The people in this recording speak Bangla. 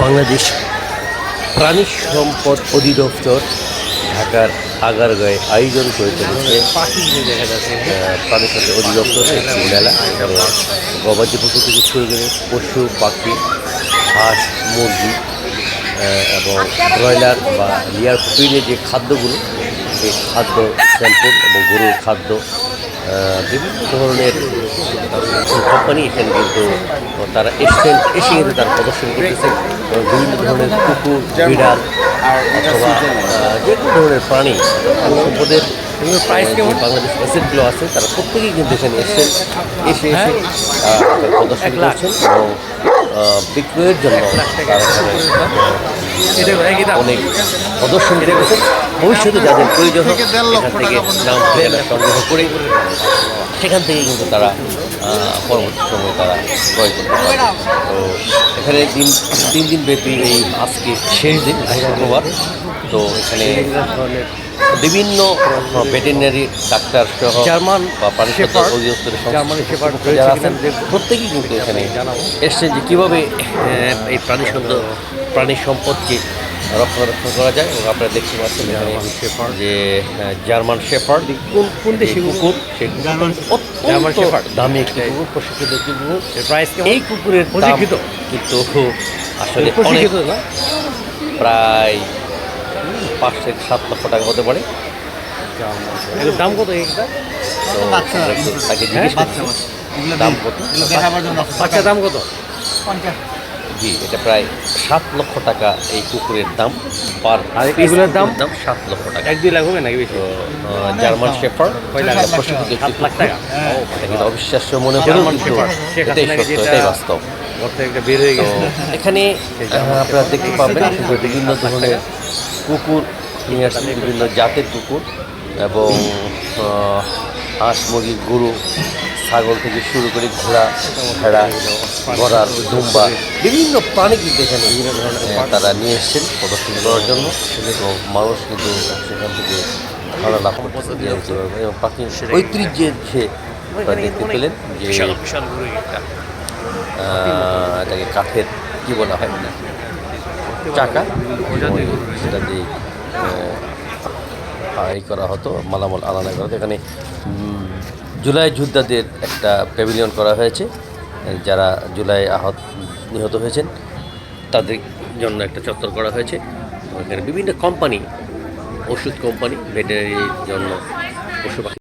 বাংলাদেশ প্রাণী সম্পদ অধিদপ্তর ঢাকার আগারগাঁয়ে আয়োজন করে চলেছে প্রাণী সম্পদ অধিদপ্তরের একটি মেলা। গবাদি পশু থেকে শুরু করে পশু পাখি, হাঁস, মুরগি এবং ব্রয়লার বা লেয়ার প্রোটিনের যে খাদ্যগুলো, সেই খাদ্য স্যাম্পল এবং গরুর খাদ্য, বিভিন্ন ধরনের কোম্পানি এখানে কিন্তু তারা এসে কিন্তু তারা প্রদর্শন করতেছে। বিভিন্ন ধরনের কুকুর, বিড়াল অথবা যে কোনো ধরনের প্রাণী সম্পদের বাংলাদেশ এসেটগুলো আছে, তারা প্রত্যেকেই কিন্তু এখানে এসে প্রদর্শন করছেন এবং বিক্রয়ের জন্য অনেক প্রদর্শন রেখেছেন। ভবিষ্যতে যাদের প্রয়োজন এখান থেকে নাম সংগ্রহ করে সেখান থেকে কিন্তু তারা পরবর্তী সময় তারা ক্রয় করতে পারে। তো এখানে তিন দিন ব্যাপী এই আজকে শেষ দিন, শুক্রবার। তো এখানে বিভিন্ন ভেটেরিনারি ডাক্তার সহ জার্মান বা প্রাণী সম্পদ অধিদপ্তরের যারা আছেন প্রত্যেকেই কিন্তু এখানে এসছেন যে কীভাবে এই প্রাণী সম্পদকে রক্ষণাবেক্ষণ করা যায়। এবং আপনারা দেখতে পাচ্ছেন এখানে যে জার্মান শেফার্ড কোন দেশি কুকুর, সেই অত্যন্ত দামি একটি কুকুর, প্রশিক্ষিত একটি কুকুর। এই কুকুরের কিন্তু আসলে প্রায় 5 থেকে 7 লক্ষ টাকা হতে পারে। দাম কত? তাকে জিজ্ঞেস দাম কত? বাচ্চার দাম কত? জি, এটা প্রায় 7 লক্ষ টাকা এই কুকুরের দাম। এগুলোর দাম 7 লক্ষ টাকা। 1-2 লাখ হবে নাকি বেশি? জার্মান শেফার্ড প্রশিক্ষিত একটি টাকা, এটা কিন্তু অবিশ্বাস্য মনে হলেও এটাই সত্য, এটাই বাস্তব। এখানে আপনারা দেখতে পাবেন বিভিন্ন ধরনের কুকুর নিয়ে আসছে, বিভিন্ন জাতের কুকুর এবং হাঁস, মুরগি, গরু, ছাগল থেকে শুরু করে ঘোড়া, ভেড়া, গড়াল, দুম্বা, বিভিন্ন প্রাণী কিন্তু এখানে তারা নিয়ে এসছেন প্রদর্শন করার জন্য। এবং মানুষ কিন্তু সেখান থেকে ভালো লাভ করতে এবং পাখির ঐতিহ্যের যে দেখতে পেলেন যে এটাকে কাঠের কী বলা হয়, চাকা, সেটা দিয়ে এই করা হতো, মালামাল আলাদা করা হতো। এখানে জুলাই যোদ্ধাদের একটা প্যাভিলিয়ন করা হয়েছে, যারা জুলাই নিহত হয়েছেন তাদের জন্য একটা চত্বর করা হয়েছে। এখানে বিভিন্ন কোম্পানি, ওষুধ কোম্পানি, ভেটেরিনারির জন্য পশু পাখি